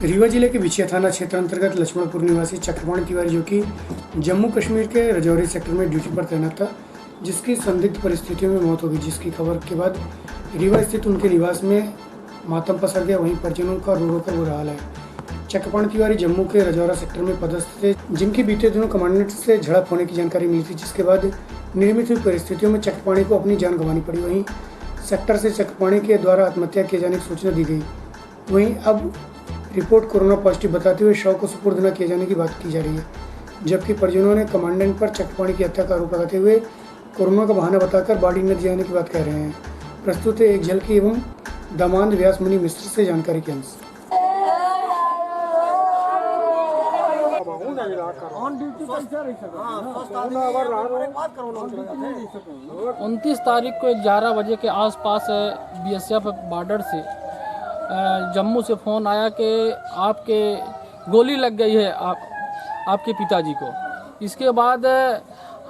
रीवा जिले के बिछिया थाना क्षेत्र अंतर्गत लक्ष्मणपुर निवासी चक्रपाणी तिवारी जो कि जम्मू कश्मीर के राजौरी सेक्टर में ड्यूटी पर तैनात था, जिसकी संदिग्ध परिस्थितियों में मौत हो गई, जिसकी खबर के बाद रीवा स्थित उनके निवास में मातम पसर गया। वहीं परिजनों का रो रो कर बुरा हाल है। चक्रपाणी तिवारी जम्मू के राजौरा सेक्टर में पदस्थ थे, जिनकी बीते दिनों कमांडेंट से झड़प होने की जानकारी मिली थी, जिसके बाद निर्मित हुई परिस्थितियों में चक्रपाणी को अपनी जान गंवानी पड़ी। वहीं सेक्टर से चक्रपाणी के द्वारा आत्महत्या किए जाने की सूचना दी गई। वहीं अब रिपोर्ट कोरोना पॉजिटिव बताते हुए शव को सुपुर्द न किए जाने की बात की जा रही है, जबकि परिजनों ने कमांडेंट पर चक्रपाणी की हत्या का आरोप लगाते हुए कोरोना का बहाना बताकर बॉडी न दिए जाने की बात कह रहे हैं। प्रस्तुत है एक झलकी एवं दामाद व्यास मुनि मिश्र से जानकारी के अंश। 29 तारीख को 11 बजे के आसपास BSF बॉर्डर से जम्मू से फ़ोन आया कि आपके गोली लग गई है आपके पिताजी को। इसके बाद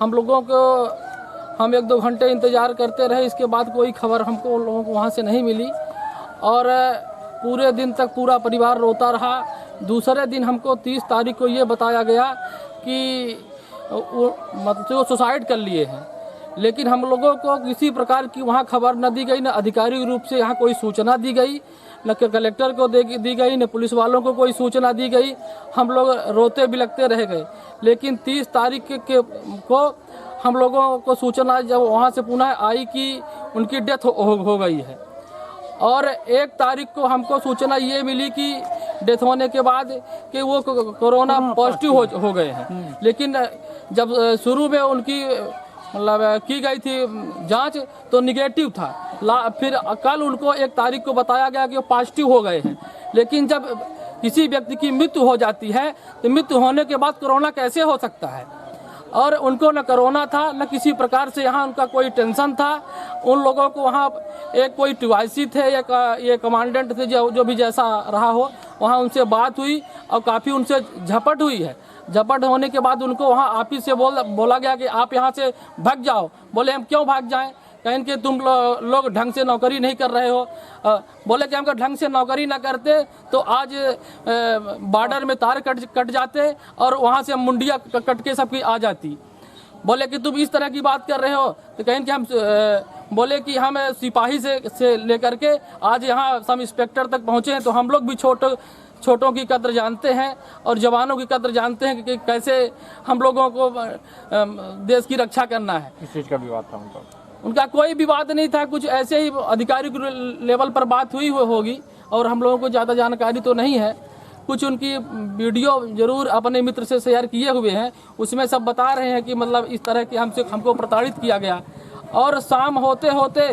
हम 1-2 घंटे इंतज़ार करते रहे। इसके बाद कोई खबर हमको लोगों को वहाँ से नहीं मिली और पूरे दिन तक पूरा परिवार रोता रहा। दूसरे दिन हमको 30 तारीख को ये बताया गया कि वो सुसाइड कर लिए हैं, लेकिन हम लोगों को किसी प्रकार की वहाँ खबर न दी गई, न आधिकारिक रूप से यहाँ कोई सूचना दी गई, न कलेक्टर को दी गई, न पुलिस वालों को कोई सूचना दी गई। हम लोग रोते बिलखते रह गए। लेकिन 30 तारीख को हम लोगों को सूचना जब वहाँ से पुनः आई कि उनकी डेथ हो गई है, और 1 तारीख को हमको सूचना ये मिली कि डेथ होने के बाद कि वो कोरोना पॉजिटिव हो गए हैं। लेकिन जब शुरू में उनकी मतलब की गई थी जांच तो निगेटिव था। फिर कल उनको 1 तारीख को बताया गया कि वो पॉजिटिव हो गए हैं। लेकिन जब किसी व्यक्ति की मृत्यु हो जाती है तो मृत्यु होने के बाद कोरोना कैसे हो सकता है? और उनको न कोरोना था, न किसी प्रकार से यहाँ उनका कोई टेंशन था। उन लोगों को वहाँ एक कोई टीवाईसी थे या ये कमांडेंट थे, जो भी जैसा रहा हो, वहाँ उनसे बात हुई और काफ़ी उनसे झपट हुई है। झपट होने के बाद उनको वहाँ ऑफिस से बोला गया कि आप यहाँ से भाग जाओ। बोले हम क्यों भाग जाएं? कहें कि तुम लोग ढंग से नौकरी नहीं कर रहे हो। बोले कि हमको ढंग से नौकरी ना करते तो आज बॉर्डर में तार कट जाते और वहाँ से मुंडिया कट के सबकी आ जाती। बोले कि तुम इस तरह की बात कर रहे हो। तो कहें कि हम बोले कि हम सिपाही से लेकर के आज यहाँ सब इंस्पेक्टर तक पहुँचे हैं, तो हम लोग भी छोटों की कद्र जानते हैं और जवानों की कद्र जानते हैं कि कैसे हम लोगों को देश की रक्षा करना है। किस चीज़ का विवाद था उनका कोई विवाद नहीं था, कुछ ऐसे ही आधिकारिक लेवल पर बात हुई होगी और हम लोगों को ज़्यादा जानकारी तो नहीं है। कुछ उनकी वीडियो जरूर अपने मित्र से शेयर किए हुए हैं, उसमें सब बता रहे हैं कि मतलब इस तरह की हमको प्रताड़ित किया गया। और शाम होते होते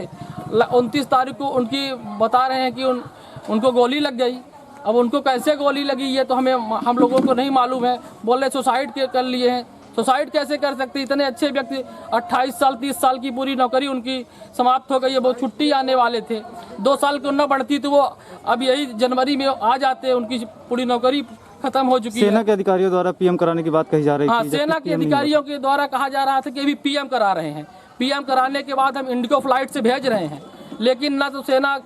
29 तारीख को उनकी बता रहे हैं कि उनको गोली लग गई। अब उनको कैसे गोली लगी ये तो हम लोगों को नहीं मालूम है। बोले सुसाइड कर लिए हैं। सुसाइड कैसे कर सकते? इतने अच्छे व्यक्ति, 28 साल 30 साल की पूरी नौकरी उनकी समाप्त हो गई है। वो छुट्टी आने वाले थे, 2 साल की न बढ़ती तो वो अब यही जनवरी में आ जाते। उनकी पूरी नौकरी खत्म हो चुकी है। सेना के अधिकारियों द्वारा PM कराने की बात कही जा रही है। हाँ, सेना के अधिकारियों के द्वारा कहा जा रहा था कि अभी PM करा रहे हैं। PM कराने के बाद हम इंडिगो फ्लाइट से भेज रहे हैं, लेकिन ना तो सेना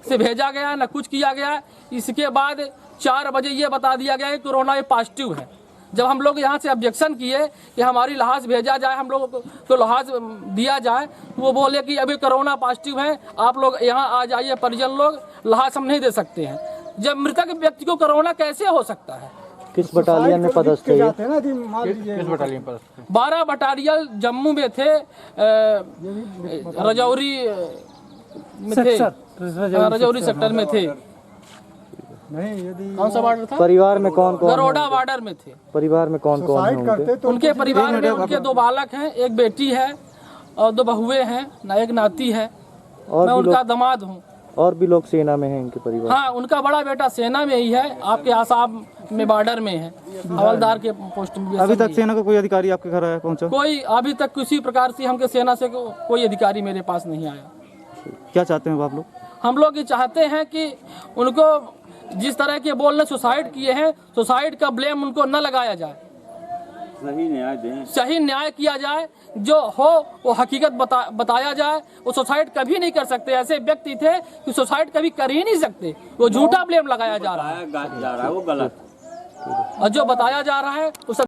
से भेजा गया ना कुछ किया गया। इसके बाद 4 बजे ये बता दिया गया कि कोरोना पॉजिटिव है। जब हम लोग यहाँ से ऑब्जेक्शन किए कि हमारी लहाज भेजा जाए, हम लोगों को लहाज दिया जाए, तो वो बोले कि अभी कोरोना पॉजिटिव है, आप लोग यहाँ आ जाइए, परिजन लोग, लहाज हम नहीं दे सकते हैं। जब मृतक व्यक्ति को कोरोना कैसे हो सकता है? किस बटालियन में पदस्थ थे? किस बटालियन में पदस्थ थे? 12 बटालियन जम्मू में थे, राजौरी में थे, राजौरी सेक्टर में थे। कौन सा बॉर्डर था? परिवार में कौन कौन? नरोडा बॉर्डर में थे। परिवार में कौन कौन है? उनके परिवार में उनके 2 बालक हैं, 1 बेटी है और 2 बहुएं हैं, एक नाती है। मैं उनका दामाद हूँ। और भी लोग सेना में हैं इनके परिवार? हाँ, उनका बड़ा बेटा सेना में ही है, आपके आसाम में बॉर्डर में है, हवलदार के पोस्ट में। अभी तक सेना का कोई अधिकारी आपके घर आया पहुँचा? कोई अभी तक किसी प्रकार से हमके सेना से कोई अधिकारी मेरे पास नहीं आया। क्या चाहते हैं आप लोग? हम लोग ये चाहते हैं कि उनको जिस तरह के बोलने सुसाइड किए हैं, सुसाइड का ब्लेम उनको न लगाया जाए। सही न्याय किया जाए, जो हो वो हकीकत बताया जाए। वो सुसाइड कभी नहीं कर सकते, ऐसे व्यक्ति थे कि सुसाइड कभी कर ही नहीं सकते। वो झूठा ब्लेम लगाया जा रहा है, वो गलत, और जो बताया जा रहा है वो सब